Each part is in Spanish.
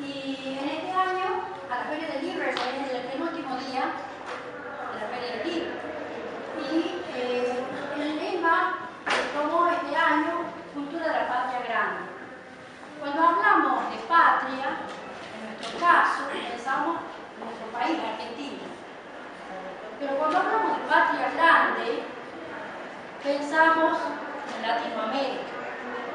Y en este año, a la Feria del Libro, es el penúltimo día de la Feria del Libro. Y el lema que tomó este año, Cultura de la Patria Grande. Cuando hablamos de patria, en nuestro caso, pensamos en nuestro país, Argentina. Pero cuando hablamos de patria grande, pensamos en Latinoamérica.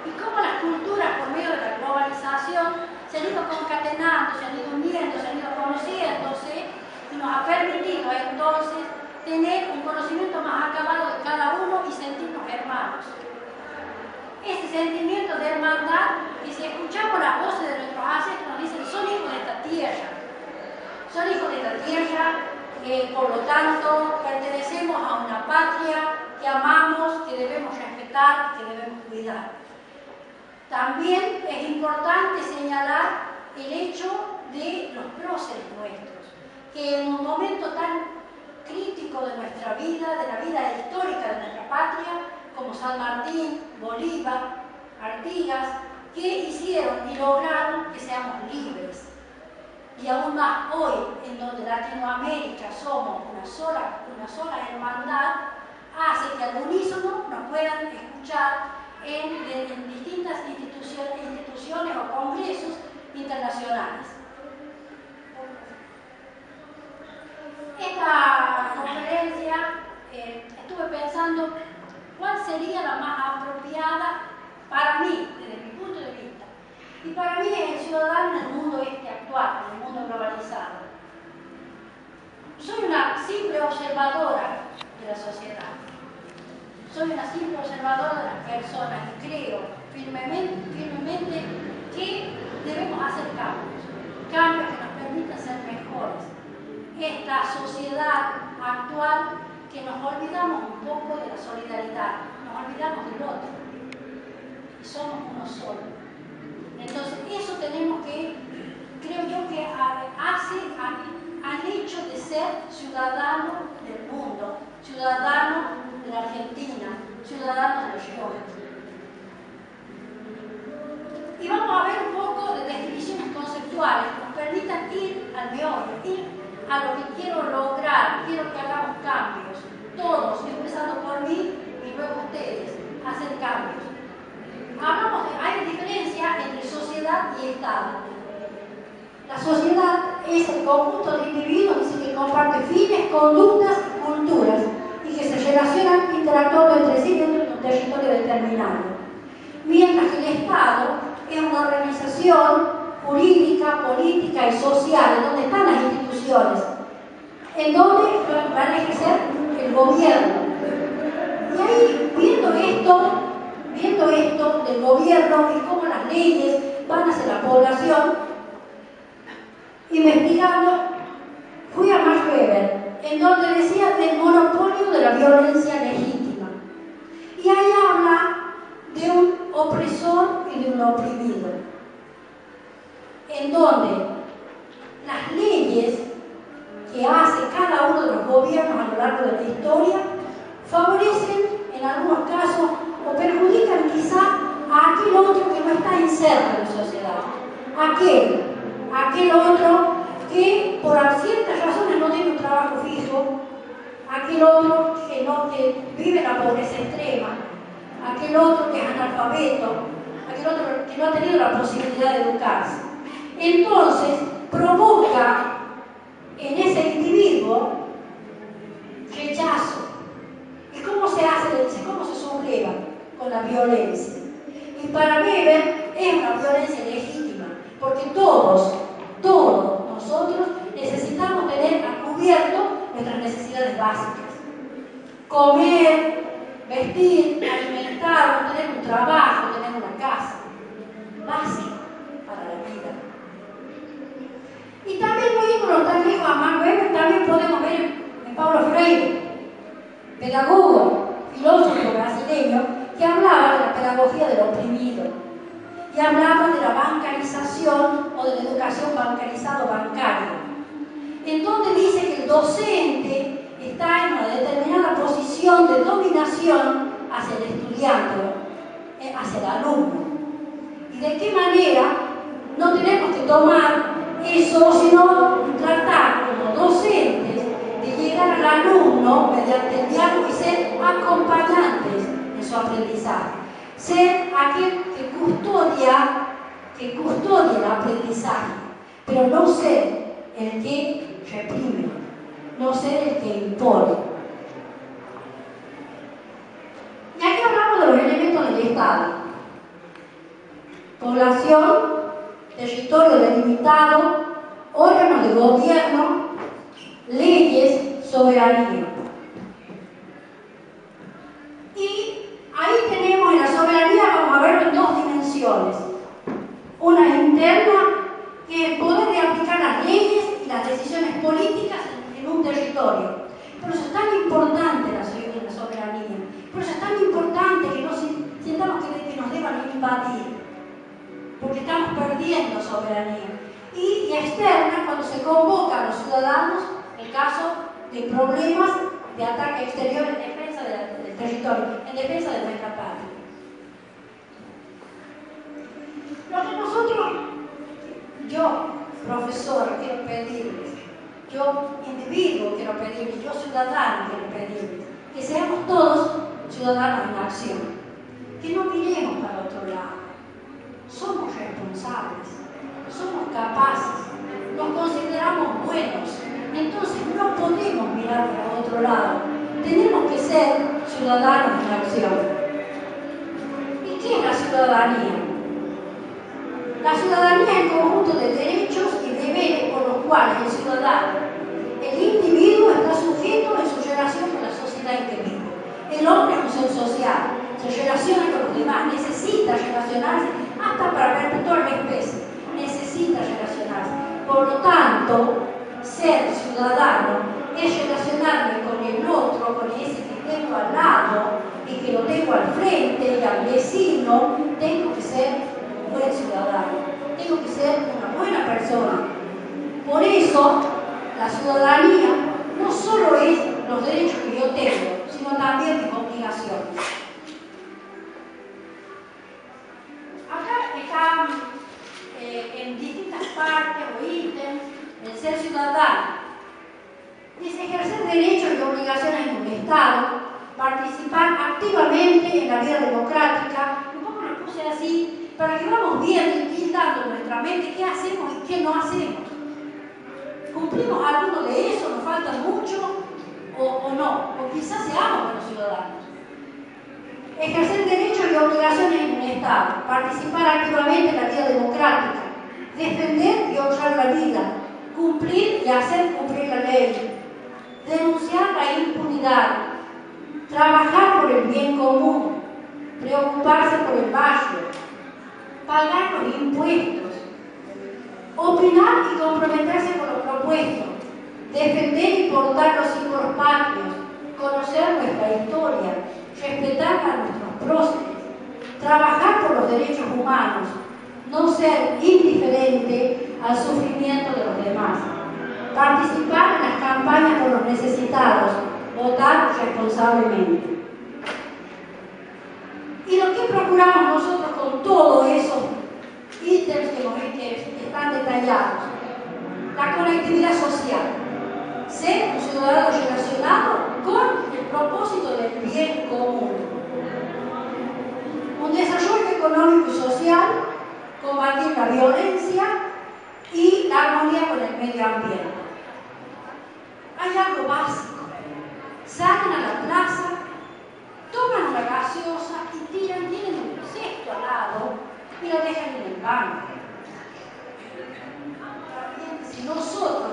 Y cómo las culturas, por medio de la globalización, se han ido concatenando, se han ido uniendo, se han ido conociéndose, y nos ha permitido entonces tener un conocimiento más acabado de cada uno y sentirnos hermanos. Ese sentimiento de hermandad, que si escuchamos las voces de nuestros ancestros, nos dicen, son hijos de esta tierra. Son hijos de esta tierra, por lo tanto, pertenecemos a una patria que amamos, que debemos respetar, que debemos cuidar. También es importante señalar el hecho de los próceres nuestros, que en un momento tan crítico de nuestra vida, de la vida histórica de nuestra patria, como San Martín, Bolívar, Artigas, que hicieron y lograron que seamos libres. Y aún más hoy, en donde Latinoamérica somos una sola hermandad, hace que al unísono nos puedan escuchar en distintas instituciones o congresos internacionales. Esta conferencia, estuve pensando cuál sería la más apropiada para mí, desde mi punto de vista. Y para mí es el ciudadano en el mundo actual, en el mundo globalizado. Soy una simple observadora de la sociedad. Soy una simple observadora de las personas y creo firmemente que debemos hacer cambios que nos permitan ser mejores. Esta sociedad actual que nos olvidamos un poco de la solidaridad, nos olvidamos del otro y somos uno solo. Entonces eso tenemos que, creo yo que hace al hecho de ser ciudadano del mundo, ciudadano de la Argentina, ciudadanos de los jóvenes. Y vamos a ver un poco de definiciones conceptuales que nos permitan ir al meollo, ir a lo que quiero lograr, quiero que hagamos cambios, todos, empezando por mí y luego ustedes, hacer cambios. Hay diferencia entre sociedad y Estado. La sociedad es el conjunto de individuos que comparten fines, conductas y culturas y que se relacionan interactuando entre sí dentro de un territorio determinado. Mientras que el Estado es una organización jurídica, política y social, en donde están las instituciones, en donde van a ejercer el gobierno. Y ahí, viendo esto del gobierno y cómo las leyes van hacia la población, investigando, fui a Max Weber, en donde decía del monopolio de la violencia legítima. Y ahí habla de un opresor y de un oprimido, en donde las leyes que hace cada uno de los gobiernos a lo largo de la historia favorecen en algunos casos o perjudican quizá a aquel otro que no está inserto en la sociedad, aquel otro que por ciertas razones no tiene un trabajo fijo, aquel otro que vive en la pobreza extrema, aquel otro que es analfabeto, aquel otro que no ha tenido la posibilidad de educarse. Entonces provoca en ese individuo rechazo. ¿Y cómo se hace? ¿Cómo se subleva? Con la violencia. Y para Weber es una violencia legítima, porque todos nosotros necesitamos tener a cubierto nuestras necesidades básicas. Comer, vestir, alimentar, tener un trabajo, tener una casa. Básico para la vida. Y también yéndonos tan lejos a Max Weber, también podemos ver en Paulo Freire, pedagogo, filósofo brasileño, que hablaba de la pedagogía del oprimido y hablaba de la bancarización o de la educación bancarizada o bancaria, en donde dice que el docente está en una determinada posición de dominación hacia el estudiante, hacia el alumno. ¿Y de qué manera no tenemos que tomar eso, sino tratar como docentes de llegar al alumno mediante el diálogo y ser acompañantes en su aprendizaje. Ser aquel que custodia el aprendizaje, pero no ser el que reprime, no ser el que impone. Y aquí hablamos de los elementos del Estado: población, territorio delimitado, órganos de gobierno, leyes, soberanía. Y ahí tenemos en la soberanía, vamos a verlo en dos dimensiones. Una interna, que es el poder de aplicar las leyes y las decisiones políticas en un territorio. Por eso es tan importante la soberanía. Por eso es tan importante que no sintamos que nos deban invadir, porque estamos perdiendo soberanía. Y externa, cuando se convoca a los ciudadanos en caso de problemas de ataque exterior en defensa del territorio, en defensa de nuestra patria. Lo que nosotros, yo, profesor, quiero pedirles, yo, individuo, quiero pedirles, yo, ciudadano, quiero pedirles, que seamos todos ciudadanos en acción, que no miremos para otro lado. Somos responsables, somos capaces, nos consideramos buenos, entonces no podemos mirar para otro lado. Tenemos que ser ciudadanos en acción. ¿Y qué es la ciudadanía? La ciudadanía es el conjunto de derechos y deberes por los cuales el ciudadano, el individuo, está sujeto en su relación con la sociedad en que vive. El hombre es un ser social, se relaciona con los demás, necesita relacionarse hasta para perpetuar la especie, necesita relacionarse. Por lo tanto, ser ciudadano es relacionarme con el otro, con ese que tengo al lado y que lo tengo al frente y al vecino. Tengo que ser un buen ciudadano, tengo que ser una buena persona. Por eso, la ciudadanía no solo es los derechos que yo tengo, sino también mis obligaciones. Acá están en distintas partes o ítems el ser ciudadano. Dice ejercer derechos y obligaciones en un Estado, participar activamente en la vida democrática. Un poco lo puse así para que vamos viendo y pintando en nuestra mente qué hacemos y qué no hacemos. ¿Cumplimos alguno de eso? ¿Nos falta mucho? ¿O no? O quizás seamos buenos ciudadanos. Ejercer derechos y obligaciones en un Estado, participar activamente en la vida democrática, defender y honrar la vida, cumplir y hacer cumplir la ley, denunciar la impunidad, trabajar por el bien común, preocuparse por el barrio, pagar los impuestos, opinar y comprometerse con lo propuesto, defender y portar los símbolos patrios, conocer nuestra historia, respetar a nuestros próceres, trabajar por los derechos humanos, no ser indiferente al sufrimiento de los demás, participar en las campañas por los necesitados, votar responsablemente. Y lo que procuramos nosotros con todos esos ítems que están detallados: la conectividad social, ser un ciudadano relacionado con el propósito del bien común, un desarrollo económico y social, combatir la violencia y la armonía con el medio ambiente. Hay algo básico: salen a la plaza, toman una gaseosa y tienen un cesto al lado y lo dejan en el banco. Si nosotros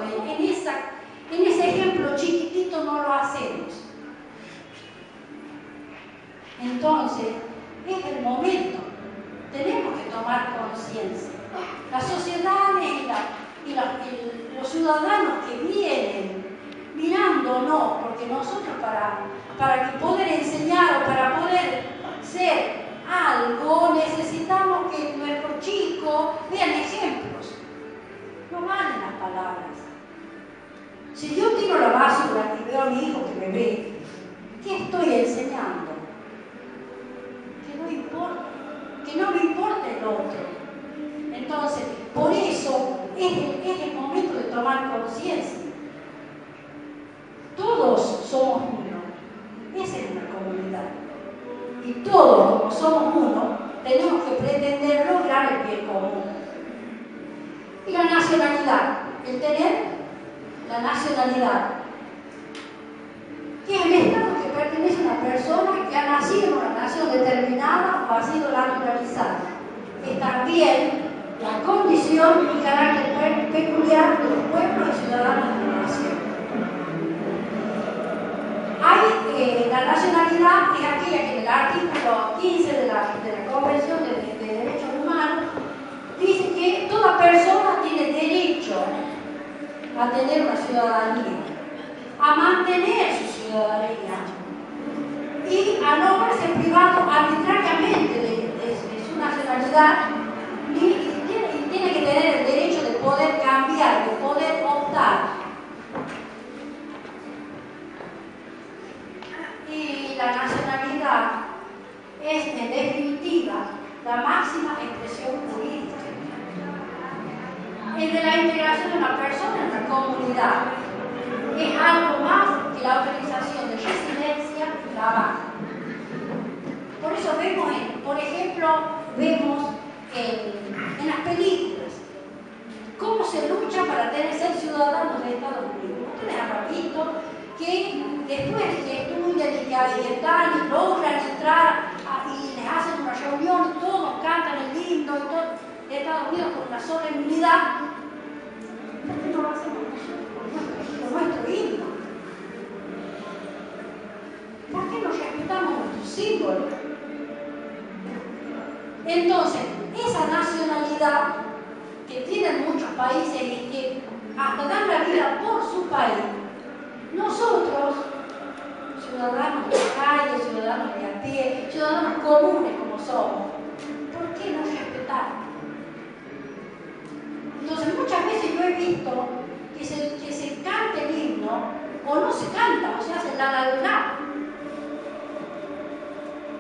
en ese ejemplo chiquitito no lo hacemos, entonces es el momento. Tenemos que tomar conciencia. Las sociedades y los ciudadanos que vienen mirándonos, porque nosotros para poder enseñar o para poder ser algo necesitamos que nuestros chicos vean ejemplos. No valen las palabras. Si yo tiro la basura y veo a mi hijo que me ve, ¿qué estoy enseñando? Que no me importa el otro. Entonces, es el momento de tomar conciencia. Todos somos uno. Esa es una comunidad. Y todos, como somos uno, tenemos que pretender lograr el bien común. Y la nacionalidad, el tener la nacionalidad, que es el estado que pertenece a una persona que ha nacido en una nación determinada o ha sido naturalizada. Es también la condición y carácter peculiar de los pueblos y ciudadanos de la nación. La nacionalidad es aquella que en el artículo 15 de la Convención de Derechos Humanos dice que toda persona tiene derecho a tener una ciudadanía, a mantener su ciudadanía y a no verse privado arbitrariamente de su nacionalidad, y tiene que tener el derecho de poder cambiar, de poder optar. Y la nacionalidad es, en definitiva, la máxima expresión jurídica. Es de la integración de una persona en una comunidad. Es algo más que la autorización de residencia y trabajo. Por eso vemos, por ejemplo, en las películas cómo se lucha para ser ciudadanos de Estados Unidos. Ustedes habrán visto que después de que estudian y que están y logran entrar y les hacen una reunión y todos cantan el himno y todo de Estados Unidos con una solemnidad, ¿por qué no lo hacemos nosotros con nuestro himno? ¿Por qué no respetamos nuestros símbolos? Entonces, esa nacionalidad que tienen muchos países y que hasta dan la vida por su país, nosotros, ciudadanos de la calle, ciudadanos de a pie, ciudadanos comunes como somos, ¿por qué no respetar? Entonces, muchas veces yo he visto que se canta el himno o no se canta, o se hace la.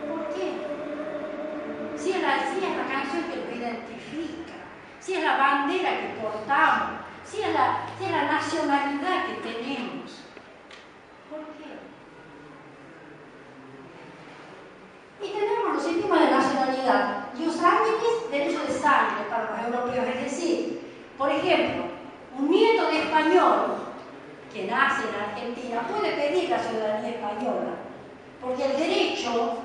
¿Por qué? Si es la canción que nos identifica, si es la bandera que portamos, si es la nacionalidad que tenemos. ¿Por qué? Y tenemos los sistemas de nacionalidad. Jus sanguinis, derecho de sangre para los europeos. Es decir, por ejemplo, un nieto de español que nace en Argentina puede pedir la ciudadanía española, porque el derecho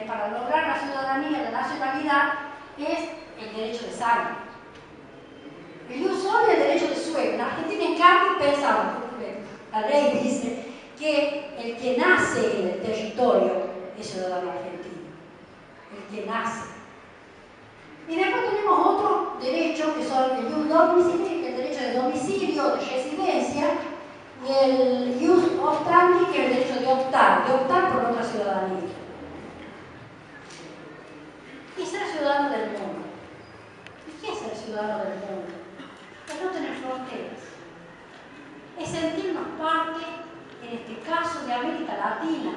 para lograr la ciudadanía, la nacionalidad, es el derecho de sangre. El jus soli es el derecho de suelo. En Argentina, en cambio, pensamos, porque la ley dice que el que nace en el territorio es ciudadano argentino. El que nace. Y después tenemos otros derechos que son el jus domicili, que es el derecho de domicilio, de residencia, y el jus optandi, que es el derecho de optar por otra ciudadanía. Y ser ciudadano del mundo. ¿Y qué es ser ciudadano del mundo? Es no tener fronteras. Es sentirnos parte, en este caso, de América Latina,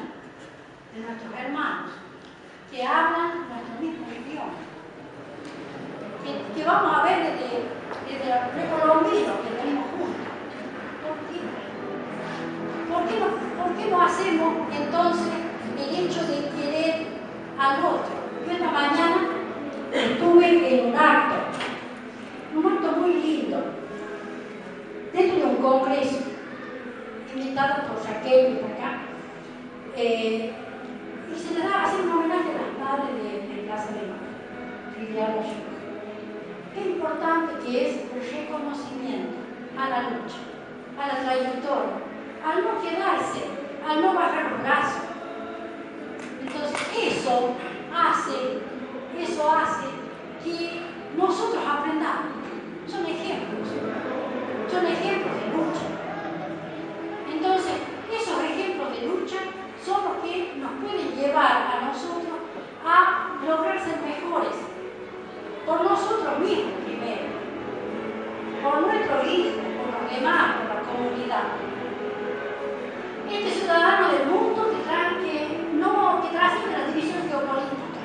de nuestros hermanos, que hablan nuestro mismo idioma. Que vamos a ver desde el precolombino que venimos juntos. ¿Por qué no hacemos entonces el hecho de querer al otro? Yo esta mañana estuve en un acto muy lindo, dentro de un congreso, invitado por Raquel y acá, y se le da a hacer un homenaje a las madres de Plaza de Mayo, Liliana Yuca. Qué importante que es el reconocimiento a la lucha, a la trayectoria, al no quedarse, al no bajar los brazos. Entonces eso hace que nosotros aprendamos. Son ejemplos de lucha. Entonces, esos ejemplos de lucha son los que nos pueden llevar a nosotros a lograr ser mejores, por nosotros mismos primero, por nuestros hijos, por los demás, por la comunidad. Este ciudadano del mundo que trasciende la división geopolítica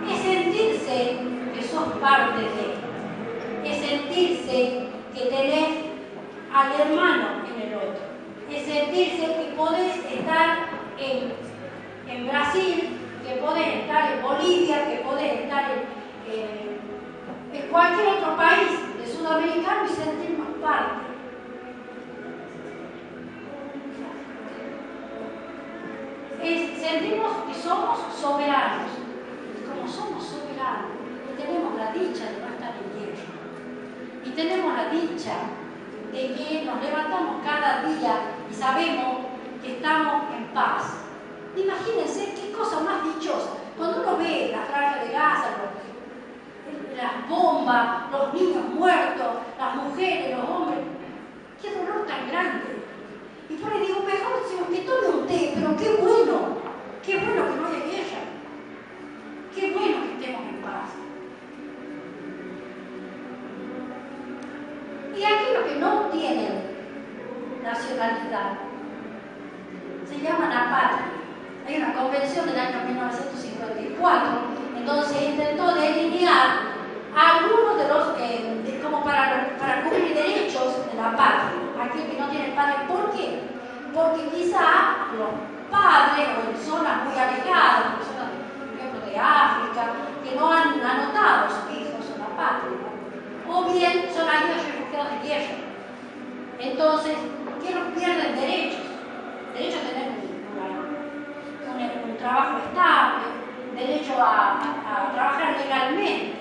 es sentirse que sos parte de. sentirse que tenés al hermano en el otro, es sentirse que podés estar en Brasil, que podés estar en Bolivia, que podés estar en cualquier otro país de sudamericano y sentirnos parte. Sentimos que somos soberanos. Como somos soberanos, y tenemos la dicha de no estar en guerra. Y tenemos la dicha de que nos levantamos cada día y sabemos que estamos en paz. Imagínense qué cosa más dichosa. Cuando uno ve la franja de Gaza, las bombas, los niños muertos, las mujeres, los hombres, qué dolor tan grande. Y por ahí digo, mejor si que tome un té, pero qué bueno que no haya guerra, qué bueno que estemos en paz. Y aquellos que no tienen nacionalidad se llaman apátridas. Hay una convención del año 1954 en donde se intentó delinear algunos de los, como para cubrir derechos de la patria, aquellos que no tienen patria. ¿Por qué? Porque quizá los padres o en zonas muy alejadas, personas, por ejemplo, de África, que no han anotado a sus hijos en la patria, o bien son aquellos refugiados de guerra. Entonces, que no pierden derechos a tener un trabajo estable, derecho a trabajar legalmente,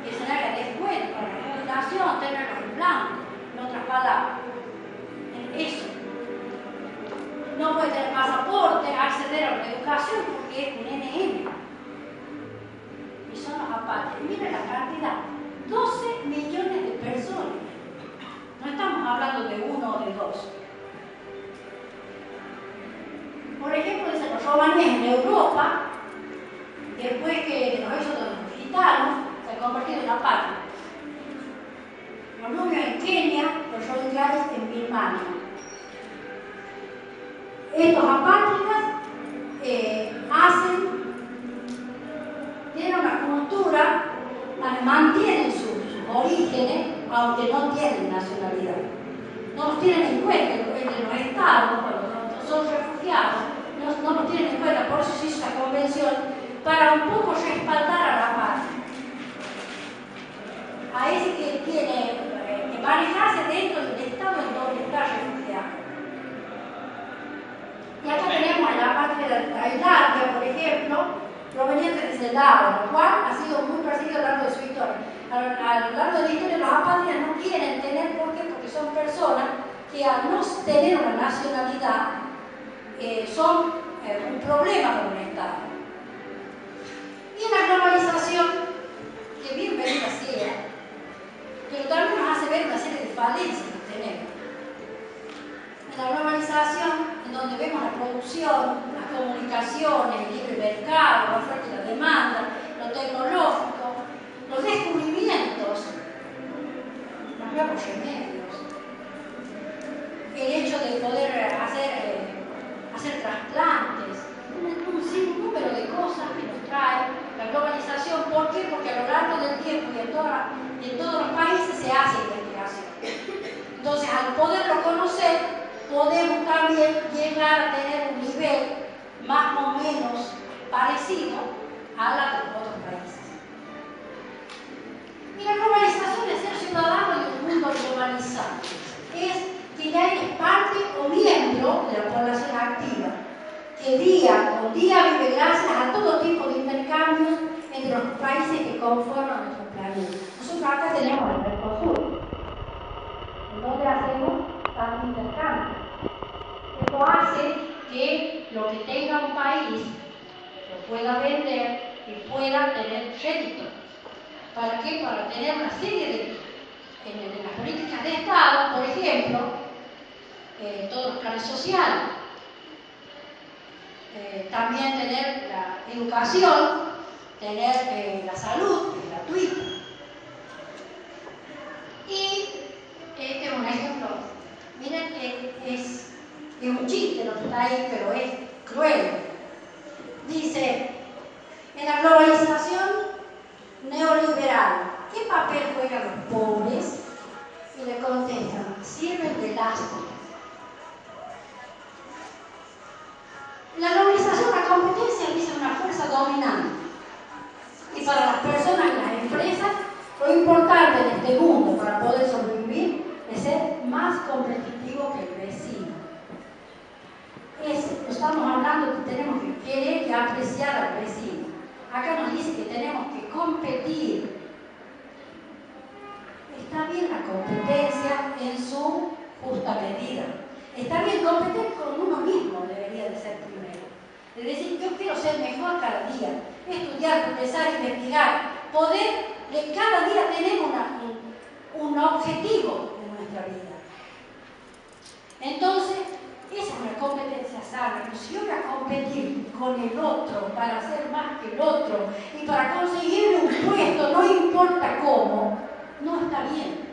que se le haga descuento para la jubilación, tenerlo en blanco, en otras palabras. Eso. No puede tener pasaporte, acceder a la educación porque es un NN. Y son los apátridas. Miren la cantidad, 12 millones de personas. No estamos hablando de uno o de dos. Por ejemplo, dicen los romaníes en Europa, después que los éxodos gitanos se han convertido en apátridas. Los nubios en Kenia, los rohingyas en Birmania. Estos apátridas tienen una cultura, mantienen sus orígenes, aunque no tienen nacionalidad. No los tienen en cuenta entre los estados, cuando son refugiados, no los tienen en cuenta, por eso se hizo esta convención, para un poco respaldar a la patria. A ese que tiene que manejarse dentro del estado en donde está refugiado. Y acá tenemos la patria de Tailandia, por ejemplo, proveniente desde el Laos, lo cual ha sido muy perseguido a lo largo de su historia. A lo largo de la historia, los apátridas no quieren tener, ¿por qué? Porque son personas que al no tener una nacionalidad son un problema para un Estado. Y la globalización, que bienvenida sea, pero también nos hace ver una serie de falencias que tenemos. En la globalización, en donde vemos la producción, las comunicaciones, el libre mercado, la oferta y la demanda, lo tecnológico, los descubrimientos, los nuevos remedios, el hecho de poder hacer trasplantes, un sinnúmero de cosas que nos trae la globalización. ¿Por qué? Porque a lo largo del tiempo y en todos los países se hace investigación. Entonces, al poderlo conocer, podemos también llegar a tener un nivel más o menos parecido a la de otros países. Y la globalización es ser ciudadano de un mundo globalizado. Es que ya eres parte o miembro de la población activa, que día con día vive gracias a todo tipo de intercambios entre los países que conforman nuestro planeta. Nosotros acá tenemos el Mercosur, en donde hacemos tantos intercambios. Esto hace que lo que tenga un país lo pueda vender y pueda tener crédito. ¿Para qué? Para tener una serie de las políticas de Estado, por ejemplo, todos los planes sociales, también tener la educación, tener la salud, que es gratuita. Y este es un ejemplo, miren que es un chiste lo que está ahí, pero es cruel. Dice, en la globalización neoliberal, ¿qué papel juegan los Lo importante en este mundo para poder sobrevivir es ser más competitivo que el vecino. Estamos hablando que tenemos que querer y apreciar al vecino. Acá nos dice que tenemos que competir. Está bien la competencia en su justa medida. Está bien competir con uno mismo, debería de ser primero. Es decir, yo quiero ser mejor cada día, estudiar, empezar, investigar, poder cada día tener un objetivo en nuestra vida. Entonces, esa es una competencia sana. Pero si yo voy a competir con el otro para ser más que el otro y para conseguir un puesto, no importa cómo, no está bien.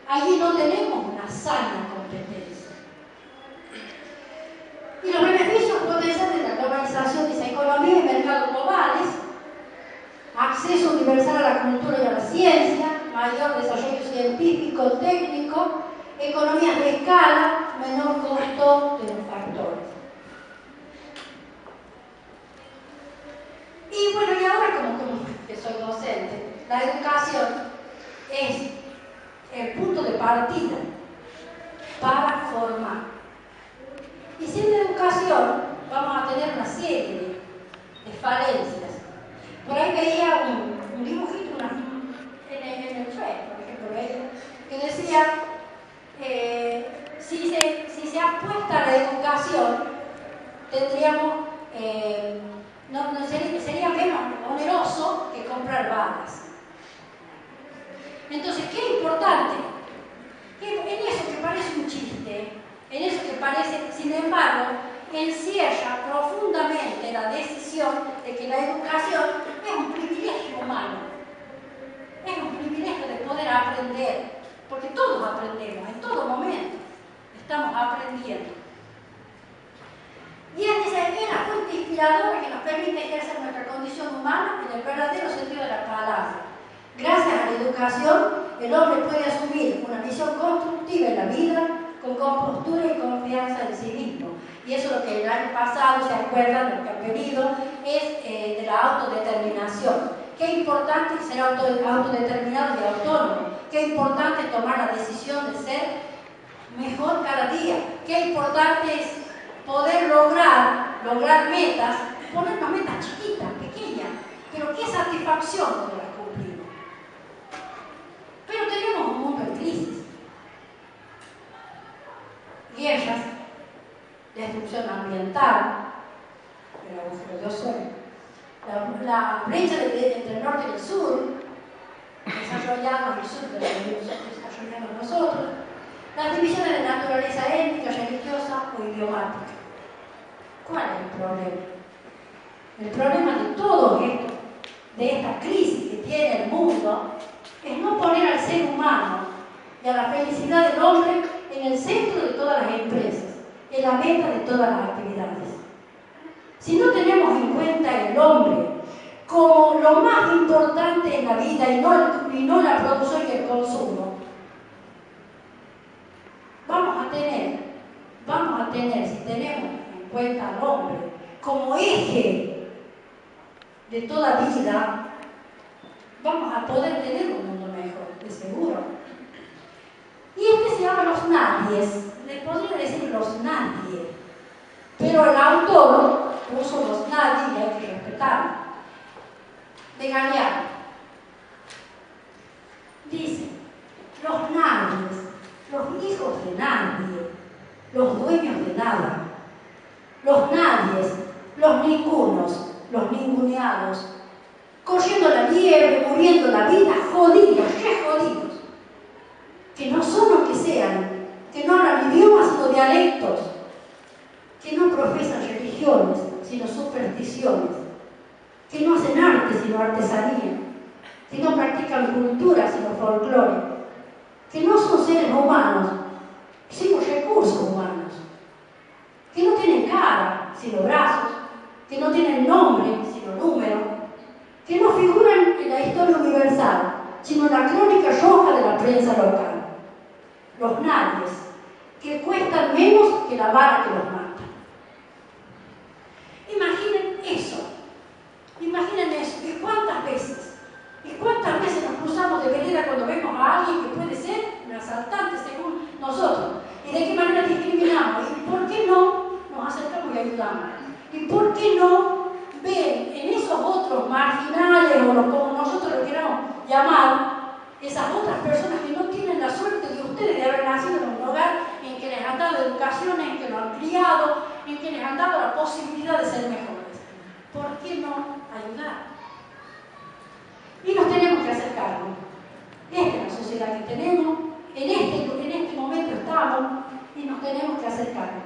Allí no tenemos una sana competencia. Y los beneficios potenciales de la globalización, dice economía y mercados globales, acceso universal a la cultura y a la ciencia, mayor desarrollo científico, técnico, economías de escala, menor costo de los factores. Y bueno, y ahora como que soy docente, la educación es el punto de partida para formar. Y sin educación vamos a tener una serie de falencias. Por ahí veía un dibujito en el Facebook, por ejemplo, que decía si se apuesta a la educación, tendríamos, sería menos oneroso que comprar balas. Entonces, ¿qué importante? En eso que parece un chiste, en eso que parece, sin embargo, encierra profundamente la decisión de que la educación es un privilegio humano. Es un privilegio de poder aprender, porque todos aprendemos, en todo momento estamos aprendiendo. Y es la fuente inspiradora que nos permite ejercer nuestra condición humana en el verdadero sentido de la palabra. Gracias a la educación, el hombre puede asumir una visión constructiva en la vida, con compostura y confianza en sí mismo. Y eso es lo que el año pasado, se acuerdan, lo que han pedido, es de la autodeterminación. Qué importante es ser autodeterminado y autónomo. Qué importante es tomar la decisión de ser mejor cada día. Qué importante es poder lograr metas, poner una meta chiquita, pequeña, pero qué satisfacción cuando las cumplimos. Pero tenemos un mundo en crisis. Guerras, destrucción ambiental, el agujero de ozono, la brecha entre el norte y el sur, desarrollados el sur de desarrollamos nosotros, las divisiones de naturaleza étnica, religiosa o idiomática. ¿Cuál es el problema? El problema de todo esto, de esta crisis que tiene el mundo, es no poner al ser humano y a la felicidad del hombre en el centro de todas las empresas, en la meta de todas las actividades. Si no tenemos en cuenta el hombre como lo más importante en la vida y no la producción y el consumo, vamos a tener, si tenemos en cuenta al hombre como eje de toda vida, vamos a poder tener un mundo mejor, de seguro. Y se llama los nadies, les podría decir los nadie, pero el autor puso los nadie y hay que respetarlo. De Galeano dice: los nadies, los hijos de nadie, los dueños de nada, los nadies, los ningunos, los ninguneados, corriendo la liebre, muriendo la vida, jodidos, re jodidos, que no son lo que sean, que no hablan idiomas sino dialectos, que no profesan religiones sino supersticiones, que no hacen arte sino artesanía, que no practican cultura sino folclore, que no son seres humanos sino recursos humanos, que no tienen cara sino brazos, que no tienen nombre sino número, que no figuran en la historia universal sino en la crónica roja de la prensa local. Los nadies, que cuestan menos que la vara que los mata. Imaginen eso. ¿Y cuántas veces benévolos, como nosotros lo queramos llamar, esas otras personas que no tienen la suerte de ustedes de haber nacido en un hogar en que les han dado educación, en que lo han criado, en que les han dado la posibilidad de ser mejores. ¿Por qué no ayudar? Y nos tenemos que hacer cargo. Esta es la sociedad que tenemos, en este momento estamos y nos tenemos que hacer cargo.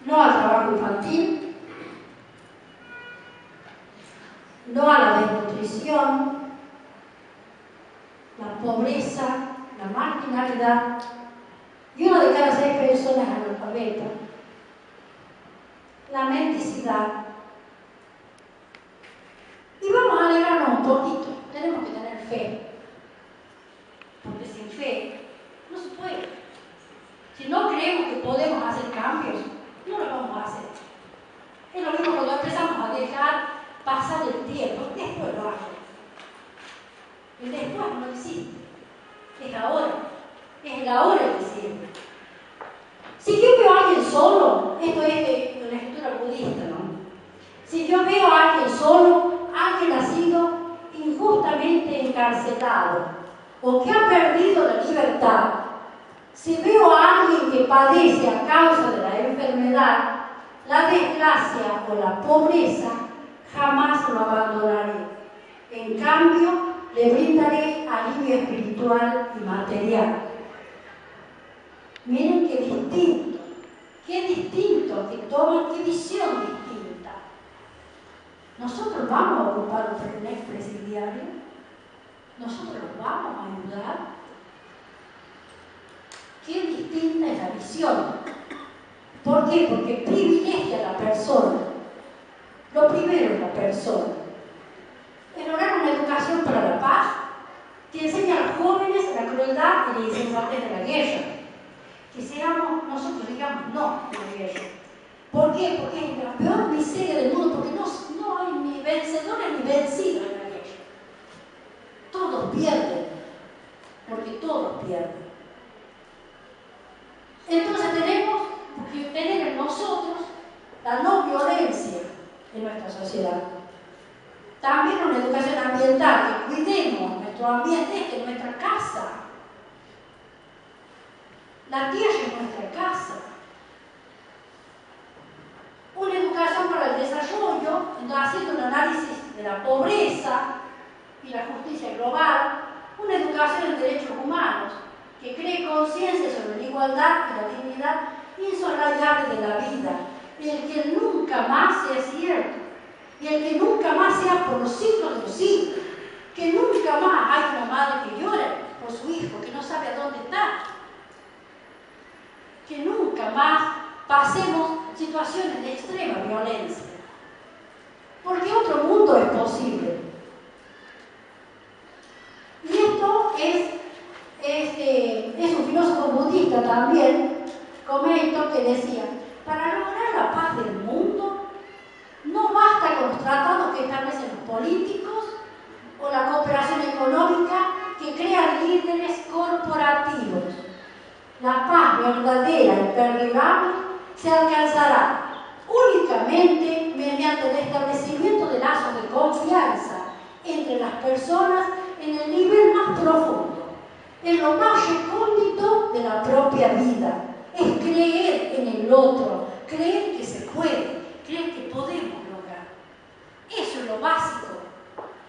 No al trabajo infantil, no a la desnutrición, la pobreza, la marginalidad, y una de cada 6 personas analfabetas, la mendicidad. Y vamos a alegrarnos un poquito, tenemos que tener fe, porque sin fe no se puede. Si no creemos que podemos hacer cambios, no lo vamos a hacer. Es lo mismo cuando empezamos a dejar pasar el tiempo, después lo hacemos. El después no existe, es ahora, es el ahora que sirve. Si yo veo a alguien solo, esto es de la escritura budista, ¿no? Si yo veo a alguien solo, alguien ha sido injustamente encarcelado o que ha perdido la libertad, si veo a alguien que padece a causa de la enfermedad, la desgracia o la pobreza, jamás lo abandonaré. En cambio, le brindaré alivio espiritual y material. Miren qué distinto, que toman, qué visión distinta. Nosotros vamos a ocupar un expresidiario, nosotros los vamos a ayudar. Qué distinta es la visión. ¿Por qué? Porque privilegia a la persona. Lo primero es la persona. El lograr una educación para la paz que enseña a los jóvenes la crueldad y la insensatez de la guerra. Que seamos, nosotros digamos no a la guerra. ¿Por qué? Porque es la peor miseria del mundo, porque no hay ni vencedores ni vencidos en la guerra. Todos pierden, porque todos pierden. Entonces tenemos que tener en nosotros la no violencia en nuestra sociedad. También una educación ambiental, que cuidemos nuestro ambiente, nuestra casa. La tierra es nuestra casa. Una educación para el desarrollo, haciendo un análisis de la pobreza y la justicia global. Una educación en derechos humanos, que cree conciencia sobre la igualdad y la dignidad insoslayable de la vida, el que nunca más sea cierto, y el que nunca más sea por los siglos de los siglos, que nunca más haya una madre que llore por su hijo, que no sabe a dónde está, que nunca más pasemos situaciones de extrema violencia, porque otro mundo es posible. Y esto es un filósofo budista también, comento, que decía, para lograr la paz del mundo, no basta con los tratados que establecen los políticos o la cooperación económica que crean líderes corporativos. La paz verdadera y perdurable se alcanzará únicamente mediante el establecimiento de lazos de confianza entre las personas en el nivel más profundo, en lo más recóndito de la propia vida. Es creer en el otro, creer que se puede, creer que podemos lograr. Eso es lo básico.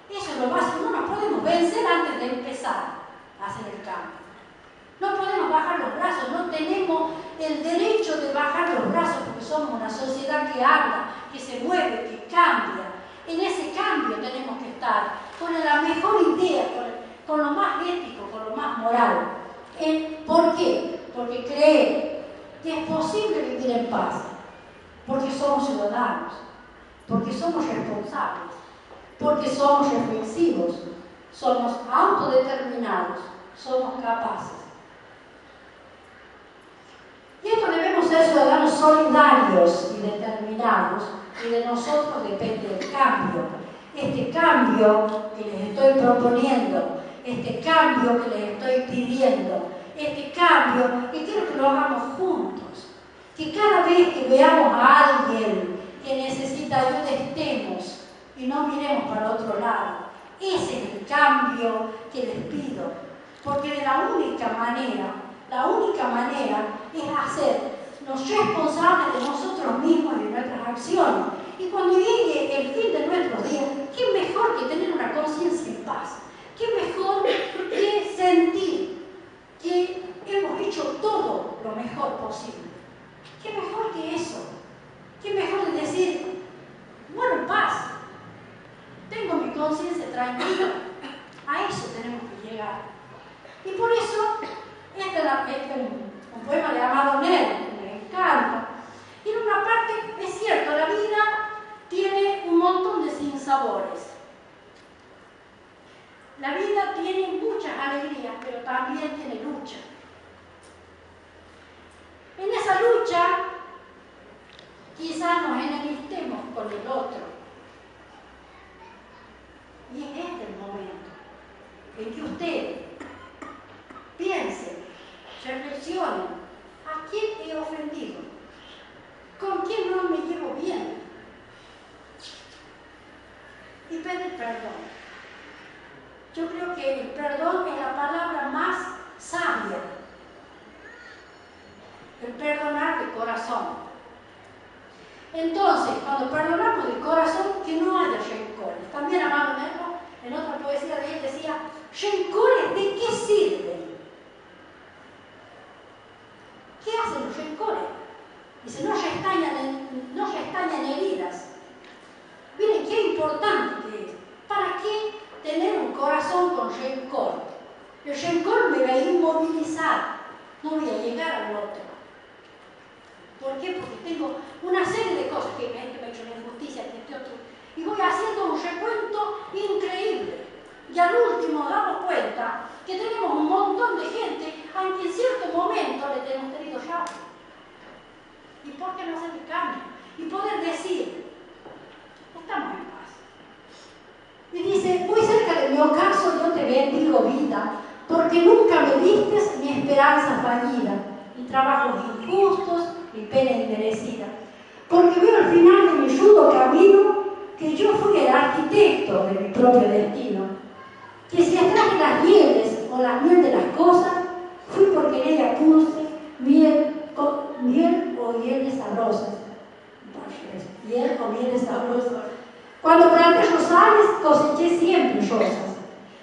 Eso es lo básico. No nos podemos vencer antes de empezar a hacer el cambio. No podemos bajar los brazos, no tenemos el derecho de bajar los brazos porque somos una sociedad que habla, que se mueve, que cambia. En ese cambio tenemos que estar con la mejor idea, con lo más ético, con lo más moral. ¿Por qué? Porque creer que es posible vivir en paz, porque somos ciudadanos, porque somos responsables, porque somos reflexivos, somos autodeterminados, somos capaces. Y esto debemos ser ciudadanos solidarios y determinados, y de nosotros depende el cambio. Este cambio que les estoy proponiendo, este cambio que les estoy pidiendo, este cambio que quiero que lo hagamos juntos. Que cada vez que veamos a alguien que necesita ayuda estemos y no miremos para otro lado. Ese es el cambio que les pido, porque de la única manera es hacernos responsables de nosotros mismos y de nuestras acciones. Y cuando llegue el fin de nuestros días, ¿qué mejor que tener una conciencia en paz? ¿Qué mejor que sentir que hemos hecho todo lo mejor posible? ¿Qué mejor que eso? ¿Qué mejor que decir, bueno, en paz, tengo mi conciencia tranquila? A eso tenemos que llegar. Y por eso, este es un poema de Amado Nervo, que me encanta. Y en una parte, es cierto, la vida tiene un montón de sinsabores. La vida tiene muchas alegrías, pero también tiene lucha. En esa lucha, quizás nos enemistemos con el otro. Y es este el momento en que ustedes piensen, reflexionen, ¿a quién he ofendido? ¿Con quién no me llevo bien? Y pedir perdón. Yo creo que el perdón es la palabra más sabia. El perdonar de corazón. Entonces, cuando perdonamos de corazón, que no haya rencores. También Amado Nervo, en otra poesía de él, decía, ¿rencores de qué sirven? ¿Qué hacen los rencores? Dice, no restañan heridas. Miren qué importante que es. ¿Para qué tener un corazón con rencor? El rencor me va a inmovilizar. No voy a llegar al otro. ¿Por qué? Porque tengo una serie de cosas que me ha hecho una injusticia, que este otro. Y voy haciendo un recuento increíble. Y al último damos cuenta que tenemos un montón de gente a quien en cierto momento le tenemos tenido rabia. ¿Y por qué no hacer el cambio? Y poder decir, estamos en paz. Y dice, muy cerca de mi ocaso yo te bendigo vida, porque nunca me diste mi esperanza fallida, ni trabajos injustos, ni pena inmerecida. Porque veo al final de mi rudo camino que yo fui el arquitecto de mi propio destino. Que si atraje las mieles o la miel de las cosas, fui porque en ella puse miel o mieles sabrosas. Miel o mieles sabrosas. Cuando planté rosales, coseché siempre rosas.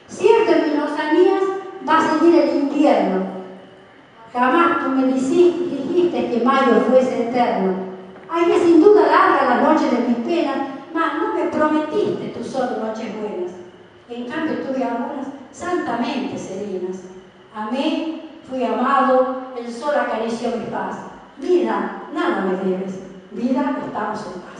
Cierto, en mis lozanías va a seguir el invierno. Jamás tú me dijiste que mayo fuese eterno. Hay que sin duda larga la noche de mis penas, mas no me prometiste tus solo noches buenas. En cambio tuve algunas santamente serenas. Amé, fui amado, el sol acarició mi paz. Vida, nada me debes. Vida, estamos en paz.